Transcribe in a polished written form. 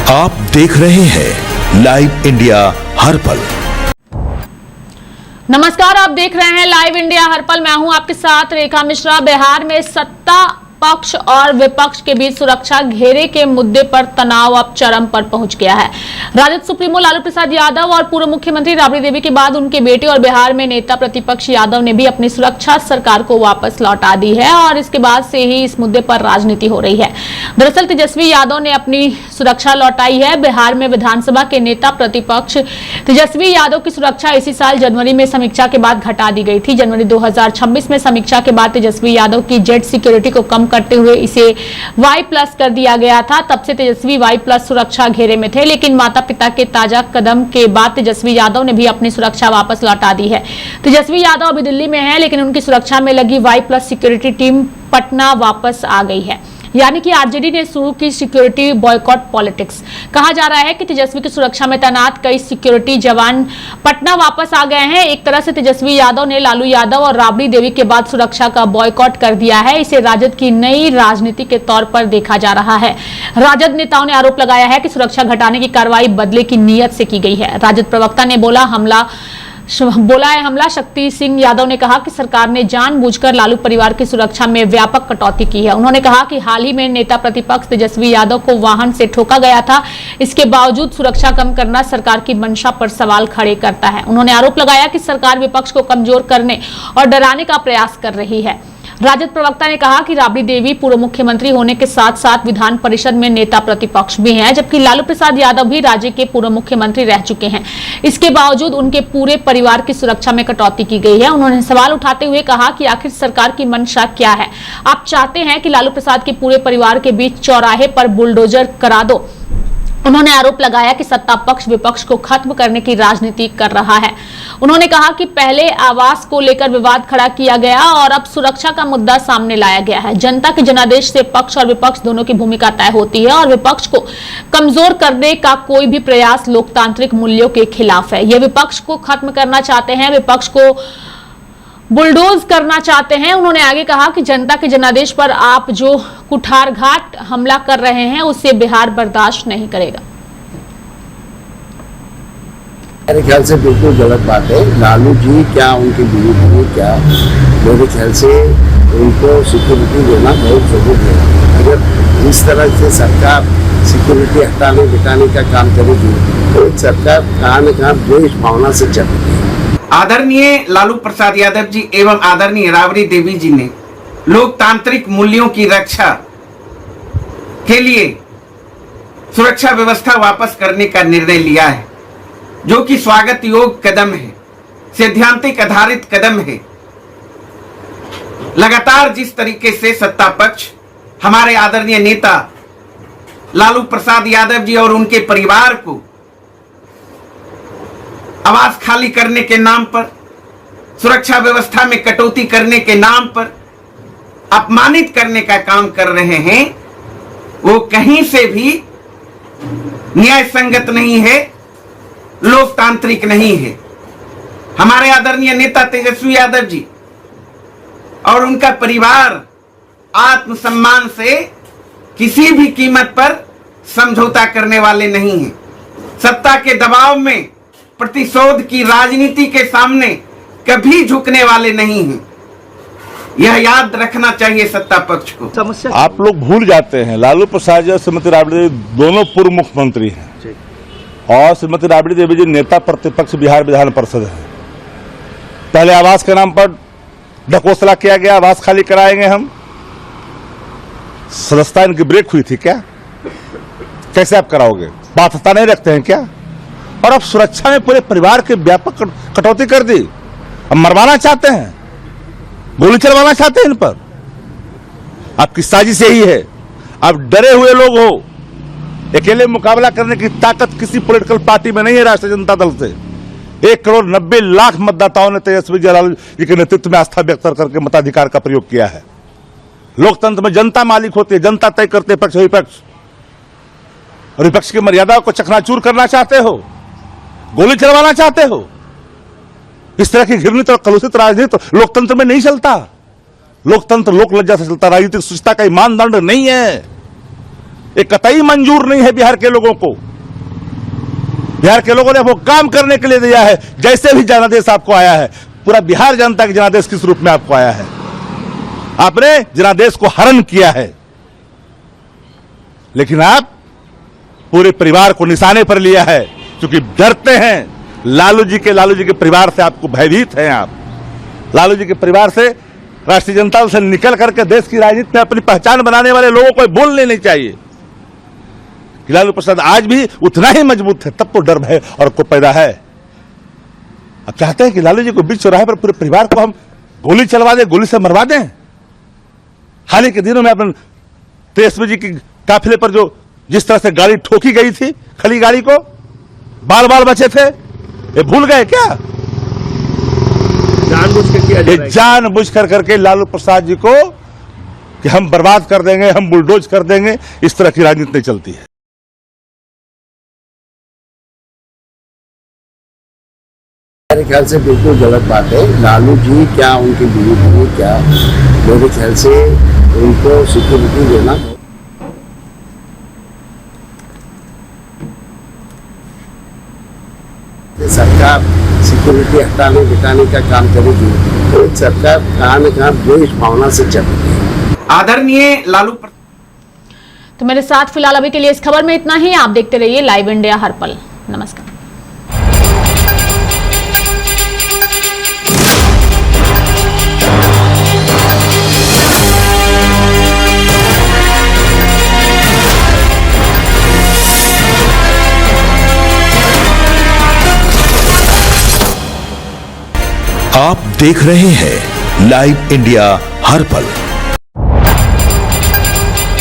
आप देख रहे हैं लाइव इंडिया हर पल। नमस्कार, आप देख रहे हैं लाइव इंडिया हर पल। मैं हूं आपके साथ रेखा मिश्रा। बिहार में सत्ता पक्ष और विपक्ष के बीच सुरक्षा घेरे के मुद्दे पर तनाव अब चरम पर पहुंच गया है। राजद सुप्रीमो लालू प्रसाद यादव और पूर्व मुख्यमंत्री राबड़ी देवी के बाद उनके बेटे और बिहार में नेता प्रतिपक्ष यादव ने भी अपनी सुरक्षा सरकार को वापस लौटा दी है और इसके बाद से ही इस मुद्दे पर राजनीति हो रही है। दरअसल तेजस्वी यादव ने अपनी सुरक्षा लौटाई है। बिहार में विधानसभा के नेता प्रतिपक्ष तेजस्वी यादव की सुरक्षा इसी साल जनवरी में समीक्षा के बाद घटा दी गई थी। जनवरी 2026 में समीक्षा के बाद तेजस्वी यादव की जेट सिक्योरिटी को कम करते हुए इसे Y+ कर दिया गया था। तब से तेजस्वी Y+ सुरक्षा घेरे में थे, लेकिन माता पिता के ताजा कदम के बाद तेजस्वी यादव ने भी अपनी सुरक्षा वापस लौटा दी है। तेजस्वी यादव अभी दिल्ली में हैं, लेकिन उनकी सुरक्षा में लगी Y+ सिक्योरिटी टीम पटना वापस आ गई है। यानी कि आरजेडी ने शुरू की सिक्योरिटी बॉयकॉट पॉलिटिक्स। कहा जा रहा है कि तेजस्वी की सुरक्षा में तैनात कई सिक्योरिटी जवान पटना वापस आ गए हैं। एक तरह से तेजस्वी यादव ने लालू यादव और राबड़ी देवी के बाद सुरक्षा का बॉयकॉट कर दिया है। इसे राजद की नई राजनीति के तौर पर देखा जा रहा है। राजद नेताओं ने आरोप लगाया है कि सुरक्षा घटाने की कार्रवाई बदले की नीयत से की गई है। राजद प्रवक्ता ने बोला है हमला। शक्ति सिंह यादव ने कहा कि सरकार ने जानबूझकर लालू परिवार की सुरक्षा में व्यापक कटौती की है। उन्होंने कहा कि हाल ही में नेता प्रतिपक्ष तेजस्वी यादव को वाहन से ठोका गया था। इसके बावजूद सुरक्षा कम करना सरकार की मंशा पर सवाल खड़े करता है। उन्होंने आरोप लगाया कि सरकार विपक्ष को कमजोर करने और डराने का प्रयास कर रही है। राजद प्रवक्ता ने कहा कि राबड़ी देवी पूर्व मुख्यमंत्री होने के साथ साथ विधान परिषद में नेता प्रतिपक्ष भी हैं, जबकि लालू प्रसाद यादव भी राज्य के पूर्व मुख्यमंत्री रह चुके हैं। इसके बावजूद उनके पूरे परिवार की सुरक्षा में कटौती की गई है। उन्होंने सवाल उठाते हुए कहा कि आखिर सरकार की मंशा क्या है? आप चाहते हैं कि लालू प्रसाद के पूरे परिवार के बीच चौराहे पर बुलडोजर करा दो। उन्होंने आरोप लगाया कि सत्ता पक्ष विपक्ष को खत्म करने की राजनीति कर रहा है। उन्होंने कहा कि पहले आवास को लेकर विवाद खड़ा किया गया और अब सुरक्षा का मुद्दा सामने लाया गया है। जनता के जनादेश से पक्ष और विपक्ष दोनों की भूमिका तय होती है और विपक्ष को कमजोर करने का कोई भी प्रयास लोकतांत्रिक मूल्यों के खिलाफ है। ये विपक्ष को खत्म करना चाहते हैं, विपक्ष को बुलडोज करना चाहते हैं। उन्होंने आगे कहा कि जनता के जनादेश पर आप जो कुठारघात हमला कर रहे हैं उसे बिहार बर्दाश्त नहीं करेगा। मेरे ख्याल से बिल्कुल गलत बात है। लालू जी क्या उनके बीवी क्या, मेरे ख्याल से उनको सिक्योरिटी देना बहुत जरूरी है। अगर इस तरह से सरकार सिक्योरिटी हटाने बिटाने का काम करेगी तो एक सरकार कहाँ न कहाँ द्वेष भावना से चलती है। आदरणीय लालू प्रसाद यादव जी एवं आदरणीय राबड़ी देवी जी ने लोकतांत्रिक मूल्यों की रक्षा के लिए सुरक्षा व्यवस्था वापस करने का निर्णय लिया है, जो कि स्वागत योग्य कदम है, सैद्धांतिक आधारित कदम है। लगातार जिस तरीके से सत्ता पक्ष हमारे आदरणीय नेता लालू प्रसाद यादव जी और उनके परिवार को आवास खाली करने के नाम पर, सुरक्षा व्यवस्था में कटौती करने के नाम पर अपमानित करने का काम कर रहे हैं, वो कहीं से भी न्याय संगत नहीं है, लोकतांत्रिक नहीं है। हमारे आदरणीय नेता तेजस्वी यादव जी और उनका परिवार आत्मसम्मान से किसी भी कीमत पर समझौता करने वाले नहीं हैं। सत्ता के दबाव में प्रतिशोध की राजनीति के सामने कभी झुकने वाले नहीं हैं। यह याद रखना चाहिए सत्ता पक्ष को। आप लोग भूल जाते हैं लालू प्रसाद जी और श्रीमती राबड़ी देवी दोनों पूर्व मुख्यमंत्री हैं और श्रीमती राबड़ी देवी जी नेता प्रतिपक्ष बिहार विधान परिषद है। पहले आवास के नाम पर ढकोसला किया गया, आवास खाली कराएंगे हम। सदस्यता इनकी ब्रेक हुई थी क्या? कैसे आप कराओगे? बाध्यता नहीं रखते हैं क्या? और अब सुरक्षा में पूरे परिवार के व्यापक कटौती कर दी। अब मरवाना चाहते हैं, गोली चलवाना चाहते हैं इन पर। आपकी साजिश यही है। अब डरे हुए लोग हो, अकेले मुकाबला करने की ताकत किसी पॉलिटिकल पार्टी में नहीं है। राष्ट्रीय जनता दल से 1,90,00,000 मतदाताओं ने तेजस्वी जी के नेतृत्व में आस्था व्यक्त करके मताधिकार का प्रयोग किया है। लोकतंत्र में जनता मालिक होती है, जनता तय करते पक्ष विपक्ष। और विपक्ष की मर्यादा को चकनाचूर करना चाहते हो, गोली चलवाना चाहते हो। इस तरह की घृणित और कलुषित राजनीति लोकतंत्र में नहीं चलता। लोकतंत्र लोक लज्जा से चलता, राजनीतिक सुचिता का मानदंड नहीं है। ये कतई मंजूर नहीं है बिहार के लोगों को। बिहार के लोगों ने वो काम करने के लिए दिया है जैसे भी जनादेश आपको आया है, पूरा बिहार जनता के जनादेश किस रूप में आपको आया है। आपने जनादेश को हरण किया है, लेकिन आप पूरे परिवार को निशाने पर लिया है, क्योंकि डरते हैं लालू जी के परिवार से। आपको भयभीत हैं आप लालू जी के परिवार से। राष्ट्रीय जनता दल से निकल करके देश की राजनीति में अपनी पहचान बनाने वाले लोगों को बोलने नहीं चाहिए कि लालू प्रसाद आज भी उतना ही मजबूत है, तब तो डर भय और को पैदा है। अब चाहते हैं कि लालू जी को बीच चौराहे पर पूरे परिवार को हम गोली चलवा दें, गोली से मरवा दें। हाल ही के दिनों में अपन तेजस्वी जी की काफिले पर जो जिस तरह से गाड़ी ठोकी गई थी, खली गाड़ी को बाल बाल बचे थे, ये भूल गए क्या? जानबूझ के किया जा रहा है। जानबूझ कर करके लालू प्रसाद जी को कि हम बर्बाद कर देंगे, हम बुलडोज कर देंगे, इस तरह की राजनीति नहीं चलती है। मेरे ख्याल से बिल्कुल गलत बात है। लालू जी क्या उनके बीवी है, क्या मेरे ख्याल से उनको सिक्योरिटी देना सरकार सिक्योरिटी हटाने बिटाने का काम करेगी, तो सरकार कहाँ न कहाँ द्वेष भावना से चल रही है। आदरणीय लालू तो मेरे साथ फिलहाल अभी के लिए इस खबर में इतना ही। आप देखते रहिए लाइव इंडिया हर पल। नमस्कार। आप देख रहे हैं लाइव इंडिया हर पल।